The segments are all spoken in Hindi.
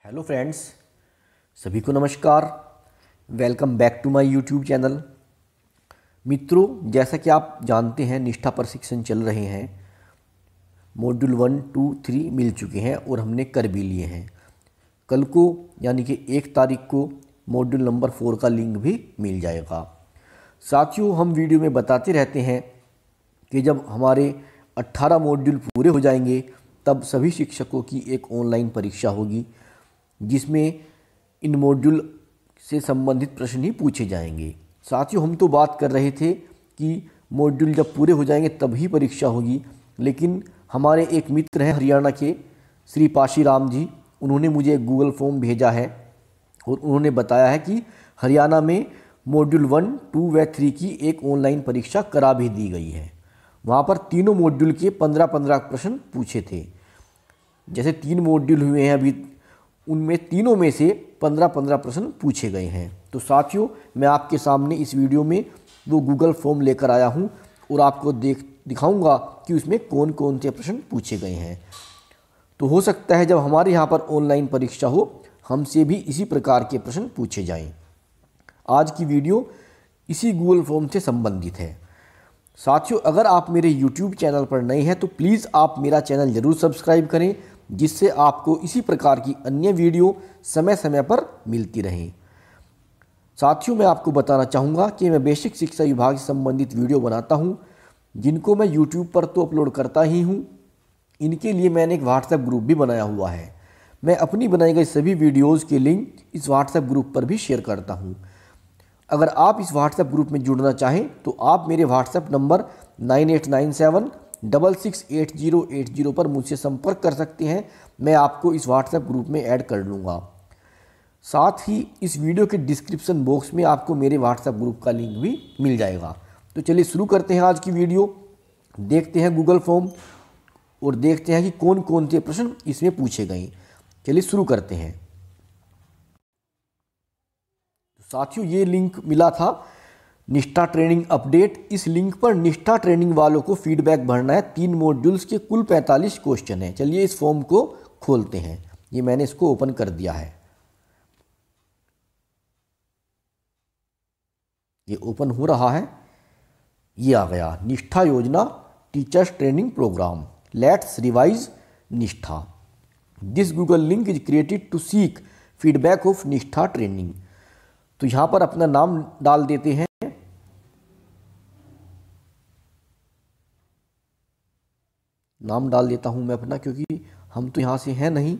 हेलो फ्रेंड्स, सभी को नमस्कार। Welcome back to my YouTube channel. मित्रों, जैसा कि आप जानते हैं निष्ठा प्रशिक्षण चल रहे हैं। मॉड्यूल 1, 2, 3 मिल चुके हैं और हमने कर भी लिए हैं। कल को यानी कि 1 तारीख को मॉड्यूल नंबर 4 का लिंक भी मिल जाएगा। साथियों, हम वीडियो में बताते रहते हैं कि जब हमारे 18 मॉड्यूल पूरे हो जाएंगे तब सभी शिक्षकों की एक ऑनलाइन परीक्षा होगी, जिसमें इन मॉड्यूल से संबंधित प्रश्न ही पूछे जाएंगे। साथियों, हम तो बात कर रहे थे कि मॉड्यूल जब पूरे हो जाएंगे तभी परीक्षा होगी, लेकिन हमारे एक मित्र हैं हरियाणा के श्री पाशीराम जी, उन्होंने मुझे एक गूगल फॉर्म भेजा है और उन्होंने बताया है कि हरियाणा में मॉड्यूल 1, 2 व 3 की एक ऑनलाइन परीक्षा करा भी दी गई है। वहाँ पर तीनों मॉड्यूल के 15-15 प्रश्न पूछे थे। जैसे 3 मॉड्यूल हुए हैं अभी, उनमें तीनों में से 15-15 प्रश्न पूछे गए हैं। तो साथियों, मैं आपके सामने इस वीडियो में वो गूगल फॉर्म लेकर आया हूँ और आपको दिखाऊंगा कि उसमें कौन कौन से प्रश्न पूछे गए हैं। तो हो सकता है जब हमारे यहाँ पर ऑनलाइन परीक्षा हो, हमसे भी इसी प्रकार के प्रश्न पूछे जाएं। आज की वीडियो इसी गूगल फॉर्म से संबंधित है। साथियों, अगर आप मेरे यूट्यूब चैनल पर नए हैं तो प्लीज़ आप मेरा चैनल ज़रूर सब्सक्राइब करें, जिससे आपको इसी प्रकार की अन्य वीडियो समय समय पर मिलती रहें। साथियों, मैं आपको बताना चाहूँगा कि मैं बेसिक शिक्षा विभाग से संबंधित वीडियो बनाता हूँ, जिनको मैं यूट्यूब पर तो अपलोड करता ही हूँ। इनके लिए मैंने एक व्हाट्सएप ग्रुप भी बनाया हुआ है। मैं अपनी बनाई गई सभी वीडियोज़ के लिंक इस व्हाट्सएप ग्रुप पर भी शेयर करता हूँ। अगर आप इस व्हाट्सएप ग्रुप में जुड़ना चाहें तो आप मेरे व्हाट्सएप नंबर 9897668080 पर मुझसे संपर्क कर सकते हैं। मैं आपको इस व्हाट्सएप ग्रुप में ऐड कर लूँगा। साथ ही इस वीडियो के डिस्क्रिप्शन बॉक्स में आपको मेरे व्हाट्सएप ग्रुप का लिंक भी मिल जाएगा। तो चलिए शुरू करते हैं आज की वीडियो। देखते हैं गूगल फॉर्म और देखते हैं कि कौन कौन से प्रश्न इसमें पूछे गए। चलिए शुरू करते हैं। साथियों, ये लिंक मिला था निष्ठा ट्रेनिंग अपडेट। इस लिंक पर निष्ठा ट्रेनिंग वालों को फीडबैक भरना है। 3 मॉड्यूल्स के कुल 45 क्वेश्चन हैं। चलिए इस फॉर्म को खोलते हैं। ये मैंने इसको ओपन कर दिया है। ये ओपन हो रहा है। ये आ गया, निष्ठा योजना teachers training programme, let's revise Nishtha. This Google link is created to seek feedback of Nishtha training. तो यहाँ पर अपना नाम डाल देते हैं। नाम डाल देता हूँ मैं अपना, क्योंकि हम तो यहाँ से हैं नहीं।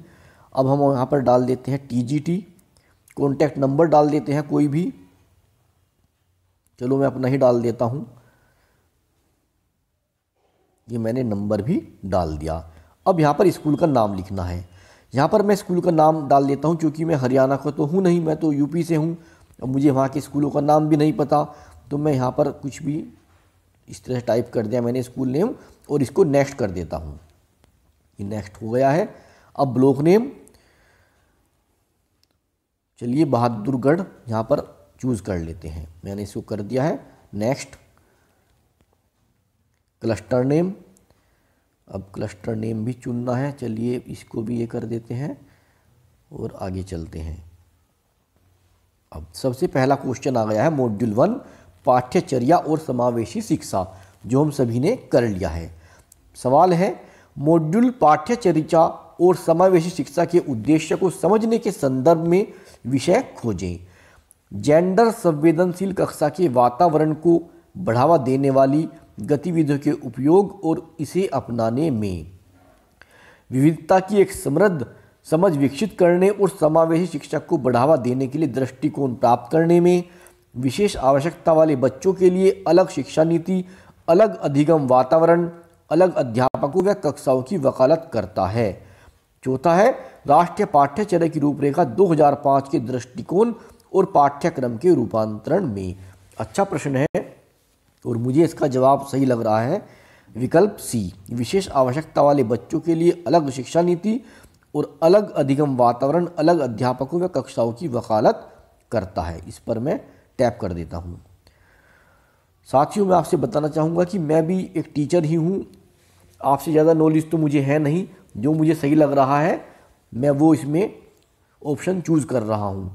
अब हम यहाँ पर डाल देते हैं TGT। कॉन्टैक्ट नंबर डाल देते हैं कोई भी। चलो मैं अपना ही डाल देता हूँ। ये मैंने नंबर भी डाल दिया। अब यहाँ पर स्कूल का नाम लिखना है। यहाँ पर मैं स्कूल का नाम डाल देता हूँ, क्योंकि मैं हरियाणा का तो हूँ नहीं, मैं तो यूपी से हूँ। अब मुझे वहाँ के स्कूलों का नाम भी नहीं पता, तो मैं यहाँ पर कुछ भी इस तरह टाइप कर दिया मैंने स्कूल नेम और इसको नेक्स्ट कर देता हूँ। ये नेक्स्ट हो गया है। अब ब्लॉक नेम, चलिए बहादुरगढ़ यहाँ पर चूज़ कर लेते हैं। मैंने इसको कर दिया है नेक्स्ट। क्लस्टर नेम, अब क्लस्टर नेम भी चुनना है। चलिए इसको भी ये कर देते हैं और आगे चलते हैं। अब सबसे पहला क्वेश्चन आ गया है मॉड्यूल 1 पाठ्यचर्या और समावेशी शिक्षा, जो हम सभी ने कर लिया है। सवाल है, मॉड्यूल पाठ्यचर्या और समावेशी शिक्षा के उद्देश्य को समझने के संदर्भ में विषय खोजें। जेंडर संवेदनशील कक्षा के वातावरण को बढ़ावा देने वाली गतिविधियों के उपयोग और इसे अपनाने में, विविधता की एक समृद्ध समझ विकसित करने और समावेशी शिक्षा को बढ़ावा देने के लिए दृष्टिकोण प्राप्त करने में, विशेष आवश्यकता वाले बच्चों के लिए अलग शिक्षा नीति, अलग अधिगम वातावरण, अलग अध्यापकों व कक्षाओं की वकालत करता है। चौथा है, राष्ट्रीय पाठ्यचर्या की रूपरेखा 2005 के दृष्टिकोण और पाठ्यक्रम के रूपांतरण में। अच्छा प्रश्न है और मुझे इसका जवाब सही लग रहा है। विकल्प सी, विशेष आवश्यकता वाले बच्चों के लिए अलग शिक्षा नीति और अलग अधिगम वातावरण, अलग अध्यापकों व कक्षाओं की वकालत करता है। इस पर मैं टैप कर देता हूँ। साथियों, मैं आपसे बताना चाहूँगा कि मैं भी एक टीचर ही हूँ। आपसे ज़्यादा नॉलेज तो मुझे है नहीं। जो मुझे सही लग रहा है मैं वो इसमें ऑप्शन चूज कर रहा हूँ,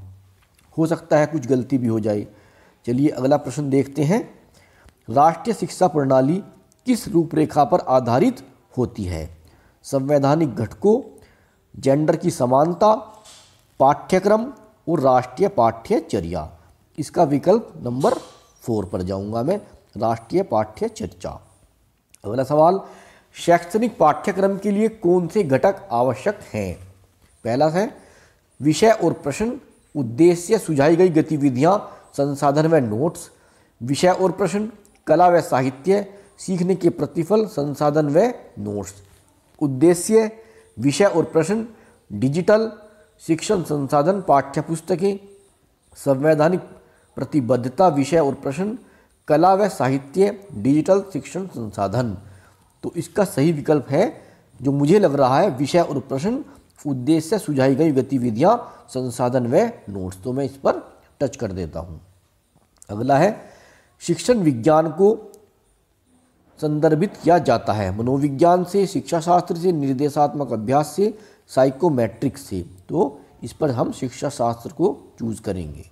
हो सकता है कुछ गलती भी हो जाए। चलिए अगला प्रश्न देखते हैं। राष्ट्रीय शिक्षा प्रणाली किस रूपरेखा पर आधारित होती है? संवैधानिक घटकों, जेंडर की समानता, पाठ्यक्रम और राष्ट्रीय पाठ्यचर्या। इसका विकल्प नंबर 4 पर जाऊंगा मैं, राष्ट्रीय पाठ्यचर्या। अगला सवाल, शैक्षणिक पाठ्यक्रम के लिए कौन से घटक आवश्यक हैं? पहला है विषय और प्रश्न, उद्देश्य, सुझाई गई गतिविधियां, संसाधन व नोट्स। विषय और प्रश्न, कला व साहित्य, सीखने के प्रतिफल, संसाधन व नोट्स। उद्देश्य, विषय और प्रश्न, डिजिटल शिक्षण संसाधन, पाठ्यपुस्तकें। संवैधानिक प्रतिबद्धता, विषय और प्रश्न, कला व साहित्य, डिजिटल शिक्षण संसाधन। तो इसका सही विकल्प है जो मुझे लग रहा है, विषय और प्रश्न, उद्देश्य, सुझाई गई गतिविधियां, संसाधन व नोट्स। तो मैं इस पर टच कर देता हूं। अगला है शिक्षण विज्ञान को संदर्भित किया जाता है मनोविज्ञान से, शिक्षा शास्त्र से, निर्देशात्मक अभ्यास से, साइकोमेट्रिक्स से। तो इस पर हम शिक्षा शास्त्र को चूज करेंगे।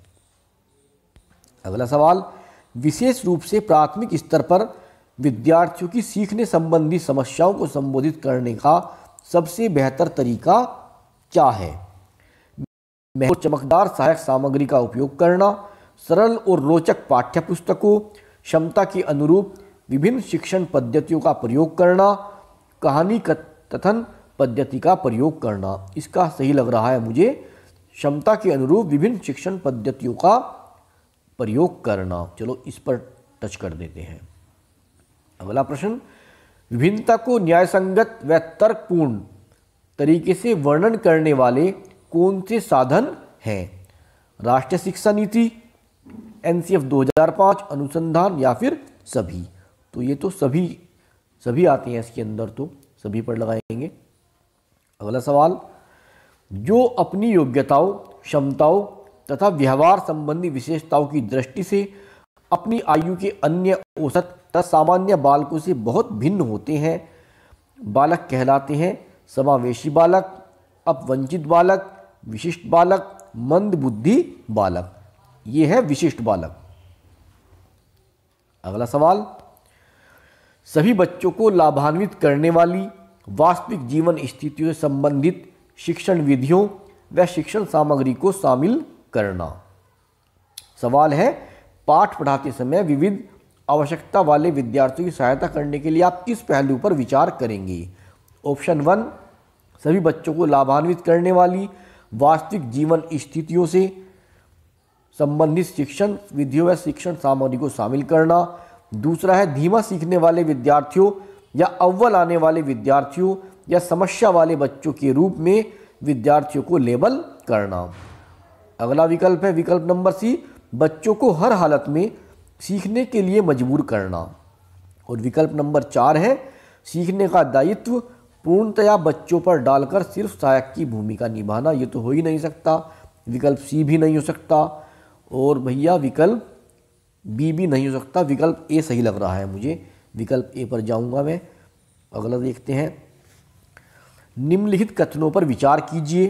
अगला सवाल, विशेष रूप से प्राथमिक स्तर पर विद्यार्थियों की सीखने संबंधी समस्याओं को संबोधित करने का सबसे बेहतर तरीका क्या है? चमकदार सहायक सामग्री का उपयोग करना, सरल और रोचक पाठ्यपुस्तकों, क्षमता के अनुरूप विभिन्न शिक्षण पद्धतियों का प्रयोग करना, कहानी कथन पद्धति का प्रयोग करना। इसका सही लग रहा है मुझे, क्षमता के अनुरूप विभिन्न शिक्षण पद्धतियों का प्रयोग करना। चलो इस पर टच कर देते हैं। अगला प्रश्न, विभिन्नता को न्यायसंगत व तर्कपूर्ण तरीके से वर्णन करने वाले कौन से साधन हैं? राष्ट्रीय शिक्षा नीति, एनसीएफ 2005, अनुसंधान या फिर सभी? तो ये तो सभी आते हैं इसके अंदर, तो सभी पर लगाएंगे। अगला सवाल, जो अपनी योग्यताओं, क्षमताओं तथा व्यवहार संबंधी विशेषताओं की दृष्टि से अपनी आयु के अन्य औसत तथा सामान्य बालकों से बहुत भिन्न होते हैं, बालक कहलाते हैं। समावेशी बालक, अपवंचित बालक, विशिष्ट बालक, मंद बुद्धि बालक। ये है विशिष्ट बालक। अगला सवाल, सभी बच्चों को लाभान्वित करने वाली वास्तविक जीवन स्थितियों से संबंधित शिक्षण विधियों व शिक्षण सामग्री को शामिल करना। सवाल है, पाठ पढ़ाते समय विविध आवश्यकता वाले विद्यार्थियों की सहायता करने के लिए आप किस पहलू पर विचार करेंगे? ऑप्शन 1, सभी बच्चों को लाभान्वित करने वाली वास्तविक जीवन स्थितियों से संबंधित शिक्षण विधियों व शिक्षण सामग्री को शामिल करना। दूसरा है, धीमा सीखने वाले विद्यार्थियों या अव्वल आने वाले विद्यार्थियों या समस्या वाले बच्चों के रूप में विद्यार्थियों को लेबल करना। अगला विकल्प है विकल्प नंबर सी, बच्चों को हर हालत में सीखने के लिए मजबूर करना। और विकल्प नंबर 4 है, सीखने का दायित्व पूर्णतया बच्चों पर डालकर सिर्फ सहायक की भूमिका निभाना। ये तो हो ही नहीं सकता, विकल्प सी भी नहीं हो सकता, और भैया विकल्प बी भी नहीं हो सकता। विकल्प ए सही लग रहा है मुझे, विकल्प ए पर जाऊंगा मैं। अगला देखते हैं, निम्नलिखित कथनों पर विचार कीजिए।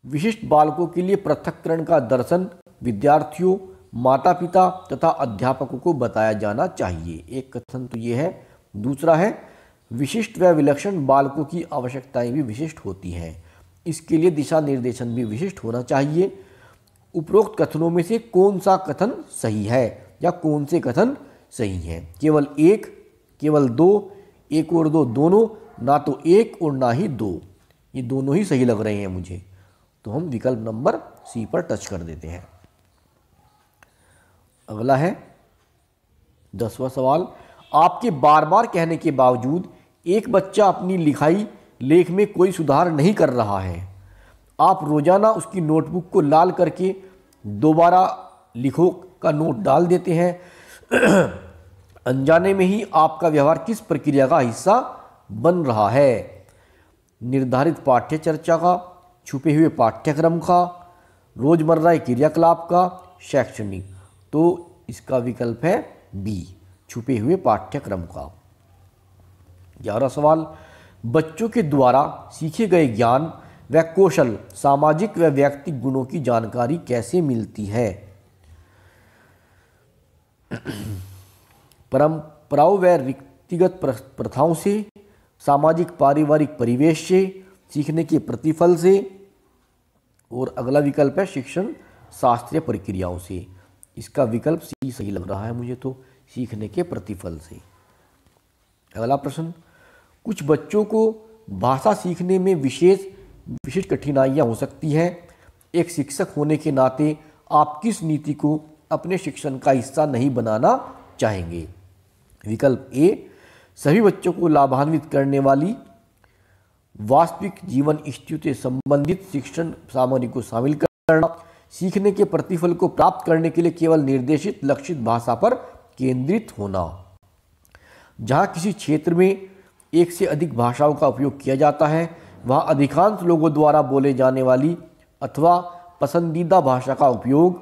विशिष्ट बालकों के लिए पृथक्करण का दर्शन विद्यार्थियों, माता पिता तथा अध्यापकों को बताया जाना चाहिए। एक कथन तो ये है। दूसरा है, विशिष्ट व विलक्षण बालकों की आवश्यकताएं भी विशिष्ट होती हैं, इसके लिए दिशा निर्देशन भी विशिष्ट होना चाहिए। उपरोक्त कथनों में से कौन सा कथन सही है या कौन से कथन सही हैं? केवल एक, केवल दो, एक और दो दोनों, ना तो एक और ना ही दो। ये दोनों ही सही लग रहे हैं मुझे, तो हम विकल्प नंबर सी पर टच कर देते हैं। अगला है 10वां सवाल, आपके बार बार कहने के बावजूद एक बच्चा अपनी लिखाई लेख में कोई सुधार नहीं कर रहा है। आप रोजाना उसकी नोटबुक को लाल करके दोबारा लिखो का नोट डाल देते हैं। अनजाने में ही आपका व्यवहार किस प्रक्रिया का हिस्सा बन रहा है? निर्धारित पाठ्य चर्चा का, छुपे हुए पाठ्यक्रम का, रोजमर्रा के क्रियाकलाप का, शैक्षणिक। तो इसका विकल्प है बी, छुपे हुए पाठ्यक्रम का। 11वां सवाल, बच्चों के द्वारा सीखे गए ज्ञान व कौशल, सामाजिक व व्यक्तिगत गुणों की जानकारी कैसे मिलती है। परंपराओं व व्यक्तिगत प्रथाओं से, सामाजिक पारिवारिक परिवेश से, सीखने के प्रतिफल से, और अगला विकल्प है शिक्षण शास्त्रीय प्रक्रियाओं से। इसका विकल्प सी सही लग रहा है मुझे तो, सीखने के प्रतिफल से। अगला प्रश्न, कुछ बच्चों को भाषा सीखने में विशेष कठिनाइयां हो सकती है। एक शिक्षक होने के नाते आप किस नीति को अपने शिक्षण का हिस्सा नहीं बनाना चाहेंगे। विकल्प ए, सभी बच्चों को लाभान्वित करने वाली वास्तविक जीवन स्थितियों से संबंधित शिक्षण सामग्री को शामिल करना, सीखने के प्रतिफल को प्राप्त करने के लिए केवल निर्देशित लक्षित भाषा पर केंद्रित होना। जहां किसी क्षेत्र में एक से अधिक भाषाओं का उपयोग किया जाता है, वहां अधिकांश लोगों द्वारा बोले जाने वाली अथवा पसंदीदा भाषा का उपयोग।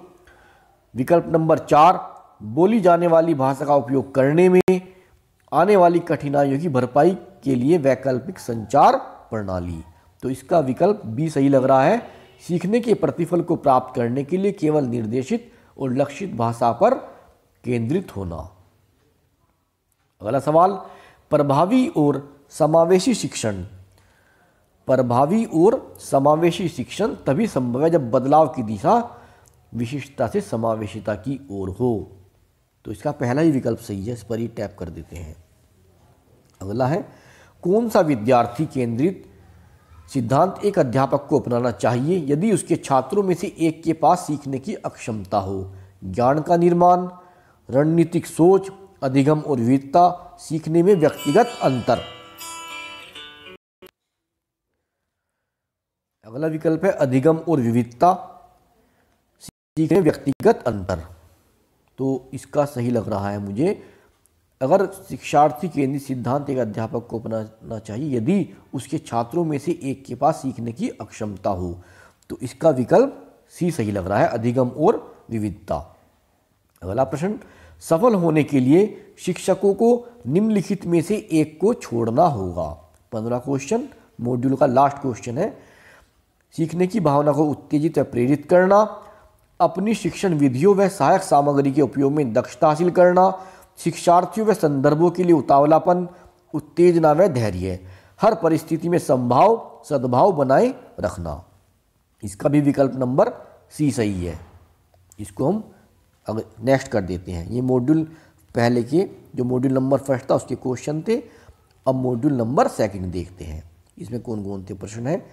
विकल्प नंबर 4, बोली जाने वाली भाषा का उपयोग करने में आने वाली कठिनाइयों की भरपाई के लिए वैकल्पिक संचार प्रणाली। तो इसका विकल्प बी सही लग रहा है, सीखने के प्रतिफल को प्राप्त करने के लिए केवल निर्देशित और लक्षित भाषा पर केंद्रित होना। अगला सवाल, प्रभावी और समावेशी शिक्षण। प्रभावी और समावेशी शिक्षण तभी संभव है जब बदलाव की दिशा विशिष्टता से समावेशिता की ओर हो। तो इसका पहला ही विकल्प सही है, इस पर ही टैप कर देते हैं। अगला है, कौन सा विद्यार्थी केंद्रित सिद्धांत एक अध्यापक को अपनाना चाहिए यदि उसके छात्रों में से एक के पास सीखने की अक्षमता हो। ज्ञान का निर्माण, रणनीतिक सोच, अधिगम और विविधता, सीखने में व्यक्तिगत अंतर। अगला विकल्प है अधिगम और विविधता, सीखने में व्यक्तिगत अंतर। तो इसका सही लग रहा है मुझे, अगर शिक्षार्थी केंद्रित सिद्धांत एक अध्यापक को अपनाना चाहिए यदि उसके छात्रों में से एक के पास सीखने की अक्षमता हो। तो इसका विकल्प सी सही लग रहा है, अधिगम और विविधता। अगला प्रश्न, सफल होने के लिए शिक्षकों को निम्नलिखित में से एक को छोड़ना होगा। 15 क्वेश्चन, मॉड्यूल का लास्ट क्वेश्चन है। सीखने की भावना को उत्तेजित व प्रेरित करना, अपनी शिक्षण विधियों व सहायक सामग्री के उपयोग में दक्षता हासिल करना, शिक्षार्थियों व संदर्भों के लिए उतावलापन, उत्तेजना व धैर्य, हर परिस्थिति में सद्भाव बनाए रखना। इसका भी विकल्प नंबर सी सही है। इसको हम अगर नेक्स्ट कर देते हैं। ये मॉड्यूल पहले के जो मॉड्यूल नंबर फर्स्ट था उसके क्वेश्चन थे। अब मॉड्यूल नंबर सेकंड देखते हैं, इसमें कौन कौन से प्रश्न है।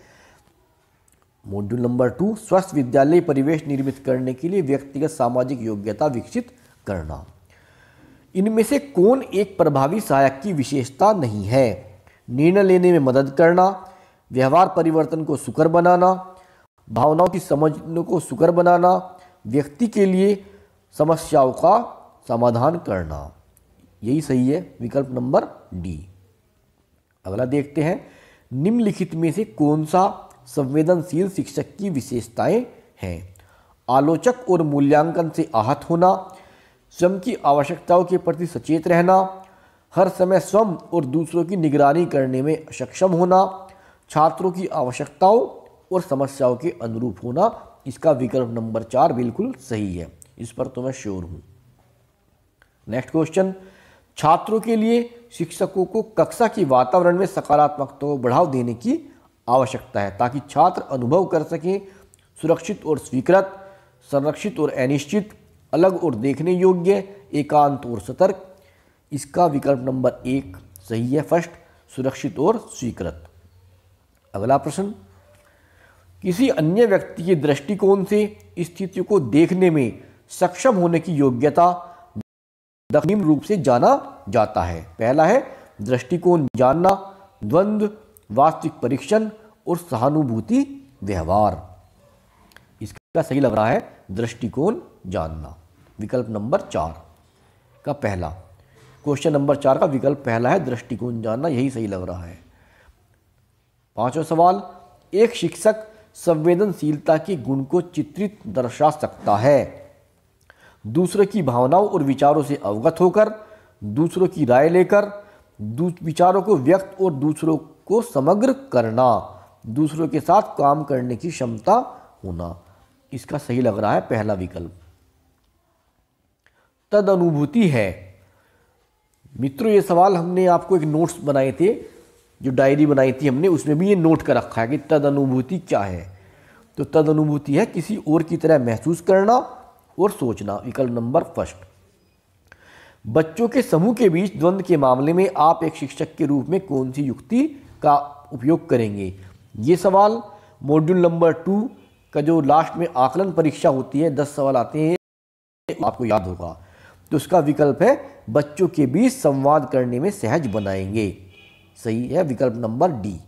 मॉड्यूल नंबर 2, स्वस्थ विद्यालय परिवेश निर्मित करने के लिए व्यक्तिगत सामाजिक योग्यता विकसित करना। इनमें से कौन एक प्रभावी सहायक की विशेषता नहीं है। निर्णय लेने में मदद करना, व्यवहार परिवर्तन को सुकर बनाना, भावनाओं की समझ को सुकर बनाना, व्यक्ति के लिए समस्याओं का समाधान करना। यही सही है, विकल्प नंबर डी। अगला देखते हैं, निम्नलिखित में से कौन सा संवेदनशील शिक्षक की विशेषताएं हैं। आलोचक और मूल्यांकन से आहत होना, स्वयं की आवश्यकताओं के प्रति सचेत रहना, हर समय स्वयं और दूसरों की निगरानी करने में सक्षम होना, छात्रों की आवश्यकताओं और समस्याओं के अनुरूप होना। इसका विकल्प नंबर 4 बिल्कुल सही है, इस पर तो मैं श्योर हूँ। नेक्स्ट क्वेश्चन, छात्रों के लिए शिक्षकों को कक्षा के वातावरण में सकारात्मकता को बढ़ावा देने की आवश्यकता है ताकि छात्र अनुभव कर सकें सुरक्षित और स्वीकृत, संरक्षित और अनिश्चित, अलग और देखने योग्य, एकांत और सतर्क। इसका विकल्प नंबर 1 सही है, फर्स्ट, सुरक्षित और स्वीकृत। अगला प्रश्न, किसी अन्य व्यक्ति के दृष्टिकोण से स्थितियों को देखने में सक्षम होने की योग्यता निम्न रूप से जाना जाता है। पहला है दृष्टिकोण जानना, द्वंद्व, वास्तविक परीक्षण और सहानुभूति व्यवहार। इसका सही लग रहा है दृष्टिकोण जानना, विकल्प नंबर 4 का पहला। क्वेश्चन नंबर 4 का विकल्प पहला है दृष्टिकोण जानना, यही सही लग रहा है। 5वां सवाल, एक शिक्षक संवेदनशीलता के गुण को चित्रित दर्शा सकता है। दूसरों की भावनाओं और विचारों से अवगत होकर, दूसरों की राय लेकर, विचारों को व्यक्त और दूसरों को समग्र करना। दूसरों के साथ काम करने की क्षमता होना। इसका सही लग रहा है पहला विकल्प। तद अनुभूति है। मित्रों, ये सवाल हमने आपको एक नोट्स बनाए थे, जो डायरी बनाई थी हमने, उसमें भी ये नोट कर रखा है कि तद अनुभूति क्या है। तो तद अनुभूति है किसी और की तरह महसूस करना और सोचना। विकल्प नंबर फर्स्ट। बच्चों के समूह के बीच द्वंद्व के मामले में आप एक शिक्षक के रूप में कौन सी युक्ति का उपयोग करेंगे? ये सवाल मॉड्यूल नंबर 2 का जो लास्ट में आकलन परीक्षा होती है, 10 सवाल आते हैं, आपको याद होगा। तो उसका विकल्प है बच्चों के बीच संवाद करने में सहज बनाएंगे। सही है विकल्प नंबर डी।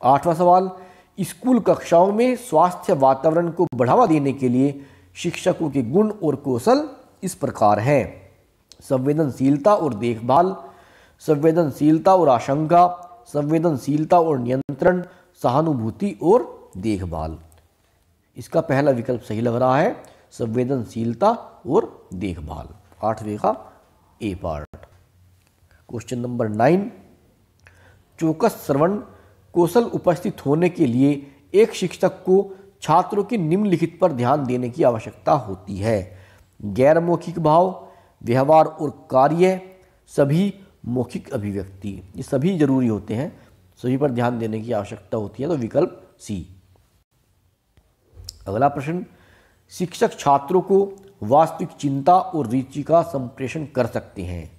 8वां सवाल, स्कूल कक्षाओं में स्वास्थ्य वातावरण को बढ़ावा देने के लिए शिक्षकों के गुण और कौशल इस प्रकार हैं। संवेदनशीलता और देखभाल, संवेदनशीलता और आशंका, संवेदनशीलता और नियंत्रण, सहानुभूति और देखभाल। इसका पहला विकल्प सही लग रहा है, संवेदनशीलता और देखभाल। 8वें का ए पार्ट। क्वेश्चन नंबर 9, चौकस श्रवण कौशल उपस्थित होने के लिए एक शिक्षक को छात्रों के निम्नलिखित पर ध्यान देने की आवश्यकता होती है। गैर मौखिक भाव, व्यवहार और कार्य, सभी मौखिक अभिव्यक्ति। ये सभी जरूरी होते हैं, सभी पर ध्यान देने की आवश्यकता होती है। तो विकल्प सी। अगला प्रश्न, शिक्षक छात्रों को वास्तविक चिंता और रुचि का संप्रेषण कर सकते हैं।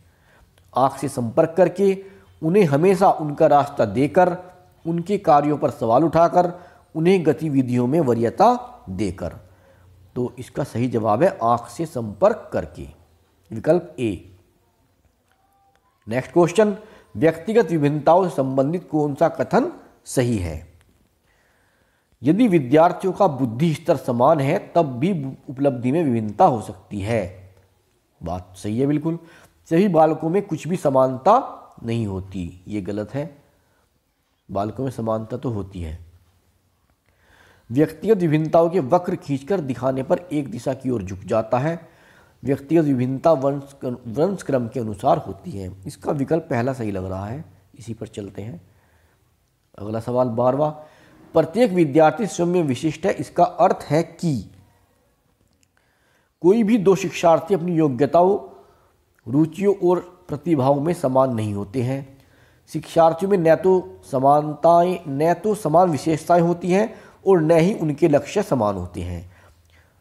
आंख से संपर्क करके, उन्हें हमेशा उनका रास्ता देकर, उनके कार्यों पर सवाल उठाकर, उन्हें गतिविधियों में वरीयता देकर। तो इसका सही जवाब है आंख से संपर्क करके। विकल्प ए। नेक्स्ट क्वेश्चन, व्यक्तिगत विभिन्नताओं से संबंधित कौन सा कथन सही है? यदि विद्यार्थियों का बुद्धि स्तर समान है तब भी उपलब्धि में विभिन्नता हो सकती है। बात सही है बिल्कुल। सभी बालकों में कुछ भी समानता नहीं होती, ये गलत है। बालकों में समानता तो होती है। व्यक्तिगत विभिन्नताओं के वक्र खींचकर दिखाने पर एक दिशा की ओर झुक जाता है। व्यक्तिगत विभिन्नता वंशक्रम के अनुसार होती है। इसका विकल्प पहला सही लग रहा है, इसी पर चलते हैं। अगला सवाल 12वां, प्रत्येक विद्यार्थी स्वयं में विशिष्ट है। इसका अर्थ है कि कोई भी दो शिक्षार्थी अपनी योग्यताओं, रुचियों और प्रतिभाओं में समान नहीं होते हैं। शिक्षार्थियों में न तो समान विशेषताएं होती हैं और न ही उनके लक्ष्य समान होते हैं।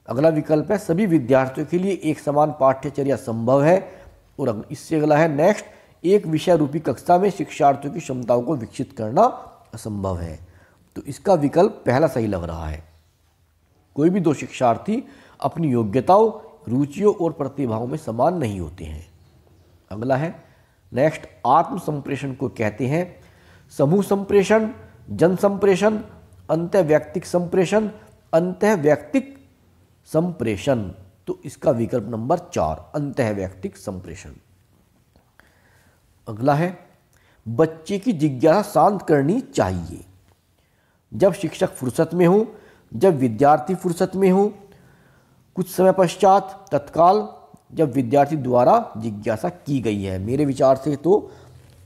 अगला विकल्प है सभी विद्यार्थियों के लिए एक समान पाठ्यचर्या संभव है। और इससे अगला है नेक्स्ट, एक विषय रूपी कक्षा में शिक्षार्थियों की क्षमताओं को विकसित करना असंभव है। तो इसका विकल्प पहला सही लग रहा है। कोई भी दो शिक्षार्थी अपनी योग्यताओं, रुचियों और प्रतिभाओं में समान नहीं होते हैं। अगला है नेक्स्ट, आत्म संप्रेषण को कहते हैं समूह संप्रेषण, जन संप्रेषण, अंतःवैयक्तिक संप्रेषण, अंतःवैयक्तिक संप्रेषण। तो इसका विकल्प नंबर 4, अंतःवैयक्तिक संप्रेषण। अगला है बच्चे की जिज्ञासा शांत करनी चाहिए। जब शिक्षक फुर्सत में हो, जब विद्यार्थी फुर्सत में हो, कुछ समय पश्चात, तत्काल, जब विद्यार्थी द्वारा जिज्ञासा की गई है। मेरे विचार से तो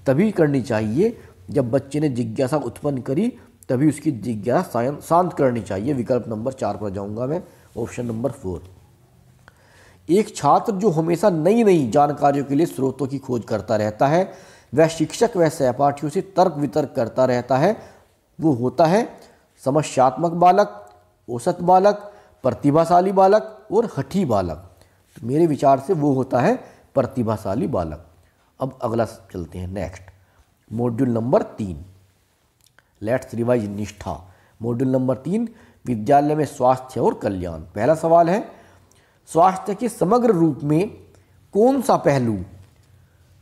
तभी करनी चाहिए जब बच्चे ने जिज्ञासा उत्पन्न करी, तभी उसकी जिज्ञासा शांत करनी चाहिए। विकल्प नंबर 4 पर जाऊंगा मैं, ऑप्शन नंबर 4। एक छात्र जो हमेशा नई नई जानकारियों के लिए स्रोतों की खोज करता रहता है, वह शिक्षक व सहपाठियों से तर्क वितर्क करता रहता है, वो होता है समस्यात्मक बालक, औसत बालक, प्रतिभाशाली बालक और हठी बालक। तो मेरे विचार से वो होता है प्रतिभाशाली बालक। अब अगला चलते हैं next, module number 3। Let's revise निष्ठा। मॉड्यूल नंबर 3, विद्यालय में स्वास्थ्य और कल्याण। पहला सवाल है स्वास्थ्य के समग्र रूप में कौन सा पहलू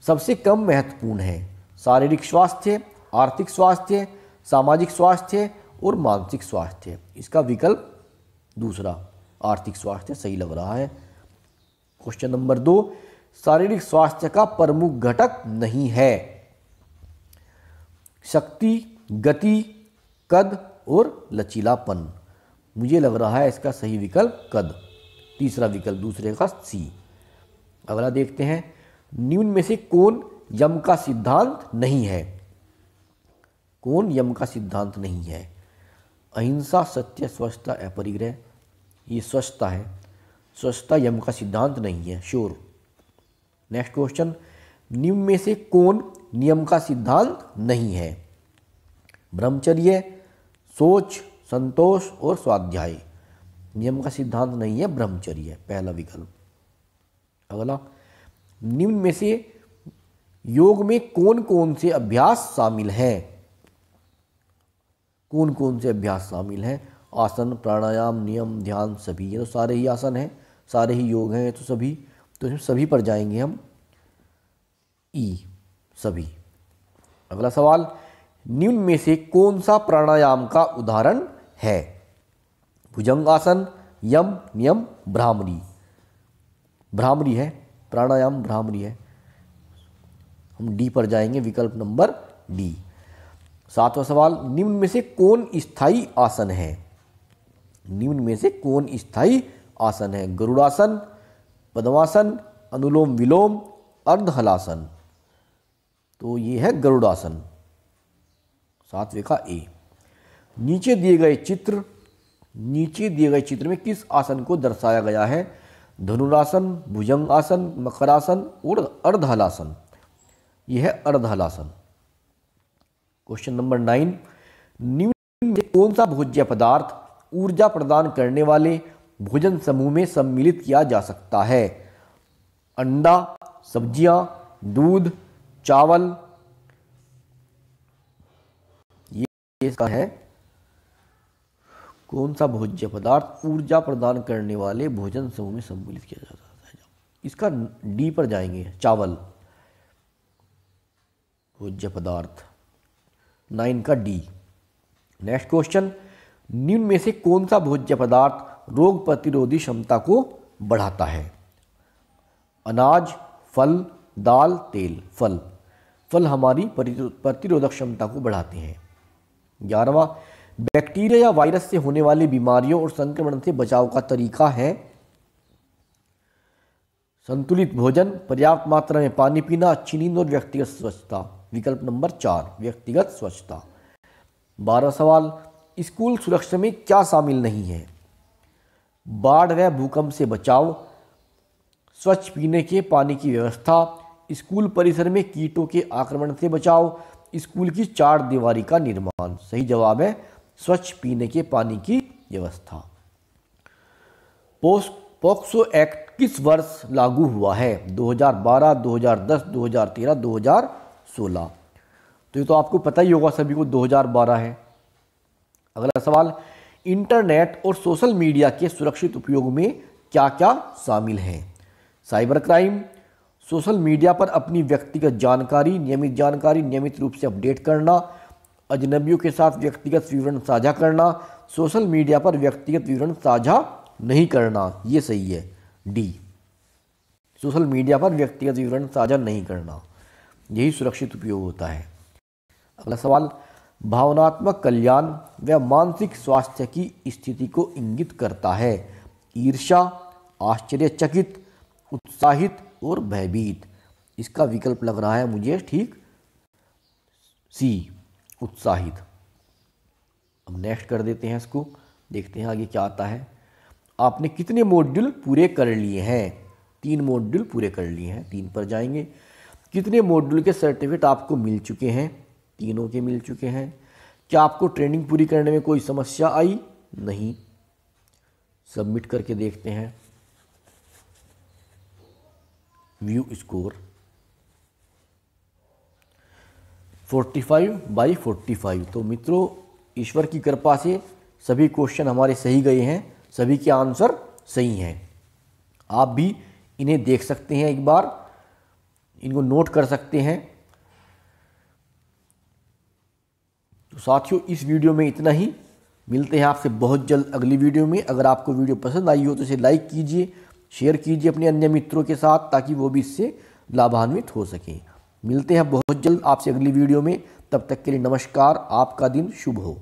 सबसे कम महत्वपूर्ण है? शारीरिक स्वास्थ्य, आर्थिक स्वास्थ्य, सामाजिक स्वास्थ्य और मानसिक स्वास्थ्य। इसका विकल्प दूसरा, आर्थिक स्वास्थ्य सही लग रहा है। क्वेश्चन नंबर 2, शारीरिक स्वास्थ्य का प्रमुख घटक नहीं है। शक्ति, गति, कद और लचीलापन। मुझे लग रहा है इसका सही विकल्प कद, तीसरा विकल्प दूसरे का सी। अगला देखते हैं, निम्न में से कौन यम का सिद्धांत नहीं है? कौन यम का सिद्धांत नहीं है? अहिंसा, सत्य, स्वच्छता, अपरिग्रह। ये स्वच्छता है। स्वच्छता यम का सिद्धांत नहीं है, श्योर। नेक्स्ट क्वेश्चन, निम्न में से कौन नियम का सिद्धांत नहीं है? ब्रह्मचर्य, सोच, संतोष और स्वाध्याय। नियम का सिद्धांत नहीं है ब्रह्मचर्य, पहला विकल्प। अगला, निम्न में से योग में कौन कौन से अभ्यास शामिल हैं? कौन कौन से अभ्यास शामिल हैं? आसन, प्राणायाम, नियम, ध्यान, सभी। ये तो सारे ही आसन हैं, सारे ही योग हैं, तो सभी, तो इसमें सभी पर जाएंगे हम, ई, सभी। अगला सवाल, निम्न में से कौन सा प्राणायाम का उदाहरण है? भुजंगासन, यम, नियम, भ्रामरी। भ्रामरी है, प्राणायाम भ्रामरी है। हम डी पर जाएंगे, विकल्प नंबर डी। सातवां सवाल, निम्न में से कौन स्थायी आसन है? निम्न में से कौन स्थायी आसन है? गरुड़ासन, पद्मासन, अनुलोम विलोम, अर्धहलासन। तो ये है गरुड़ासन, सातवें का ए। नीचे दिए गए चित्र में किस आसन को दर्शाया गया है? धनुरासन, भुजंगासन, मकरासन और अर्धहलासन। यह है अर्धहलासन। क्वेश्चन नंबर 9, निम्न में कौन सा भोज्य पदार्थ ऊर्जा प्रदान करने वाले भोजन समूह में सम्मिलित किया जा सकता है? अंडा, सब्जियां, दूध, चावल। ये इसका है, कौन सा भोज्य पदार्थ ऊर्जा प्रदान करने वाले भोजन समूह में सम्मिलित किया जा सकता है? इसका डी पर जाएंगे, चावल, भोज्य पदार्थ, 9 का डी। नेक्स्ट क्वेश्चन, निम्न में से कौन सा भोज्य पदार्थ रोग प्रतिरोधी क्षमता को बढ़ाता है? अनाज, फल, दाल, तेल। फल हमारी प्रतिरोधक क्षमता को बढ़ाते हैं। 11वां, बैक्टीरिया या वायरस से होने वाली बीमारियों और संक्रमण से बचाव का तरीका है? संतुलित भोजन, पर्याप्त मात्रा में पानी पीना, अच्छी नींद और व्यक्तिगत स्वच्छता। विकल्प नंबर 4, व्यक्तिगत स्वच्छता। 12वां सवाल, स्कूल सुरक्षा में क्या शामिल नहीं है? बाढ़ व भूकंप से बचाव, स्वच्छ पीने के पानी की व्यवस्था, स्कूल परिसर में कीटों के आक्रमण से बचाव, स्कूल की चार दीवारी का निर्माण। सही जवाब है स्वच्छ पीने के पानी की व्यवस्था। पोक्सो एक्ट किस वर्ष लागू हुआ है? 2012, 2010, 2013, 2016। तो ये तो आपको पता ही होगा सभी को, 2012 है। अगला सवाल, इंटरनेट और सोशल मीडिया के सुरक्षित उपयोग में क्या क्या शामिल है? साइबर क्राइम, सोशल मीडिया पर अपनी व्यक्तिगत जानकारी नियमित रूप से अपडेट करना, अजनबियों के साथ व्यक्तिगत विवरण साझा करना, सोशल मीडिया पर व्यक्तिगत विवरण साझा नहीं करना। ये सही है, डी, सोशल मीडिया पर व्यक्तिगत विवरण साझा नहीं करना, यही सुरक्षित उपयोग होता है। अगला सवाल, भावनात्मक कल्याण व मानसिक स्वास्थ्य की स्थिति को इंगित करता है? ईर्ष्या, आश्चर्यचकित, उत्साहित और भयभीत। इसका विकल्प लग रहा है मुझे ठीक, सी, उत्साहित। अब नेक्स्ट कर देते हैं इसको, देखते हैं आगे क्या आता है। आपने कितने मॉड्यूल पूरे कर लिए हैं? 3 मॉड्यूल पूरे कर लिए हैं, 3 पर जाएंगे। कितने मॉड्यूल के सर्टिफिकेट आपको मिल चुके हैं? 3 के मिल चुके हैं। क्या आपको ट्रेनिंग पूरी करने में कोई समस्या आई? नहीं। सबमिट करके देखते हैं। View score 45/45। तो मित्रों, ईश्वर की कृपा से सभी क्वेश्चन हमारे सही गए हैं, सभी के आंसर सही हैं। आप भी इन्हें देख सकते हैं, एक बार इनको नोट कर सकते हैं। तो साथियों, इस वीडियो में इतना ही। मिलते हैं आपसे बहुत जल्द अगली वीडियो में। अगर आपको वीडियो पसंद आई हो तो इसे लाइक कीजिए, शेयर कीजिए अपने अन्य मित्रों के साथ, ताकि वो भी इससे लाभान्वित हो सकें। मिलते हैं बहुत जल्द आपसे अगली वीडियो में। तब तक के लिए नमस्कार, आपका दिन शुभ हो।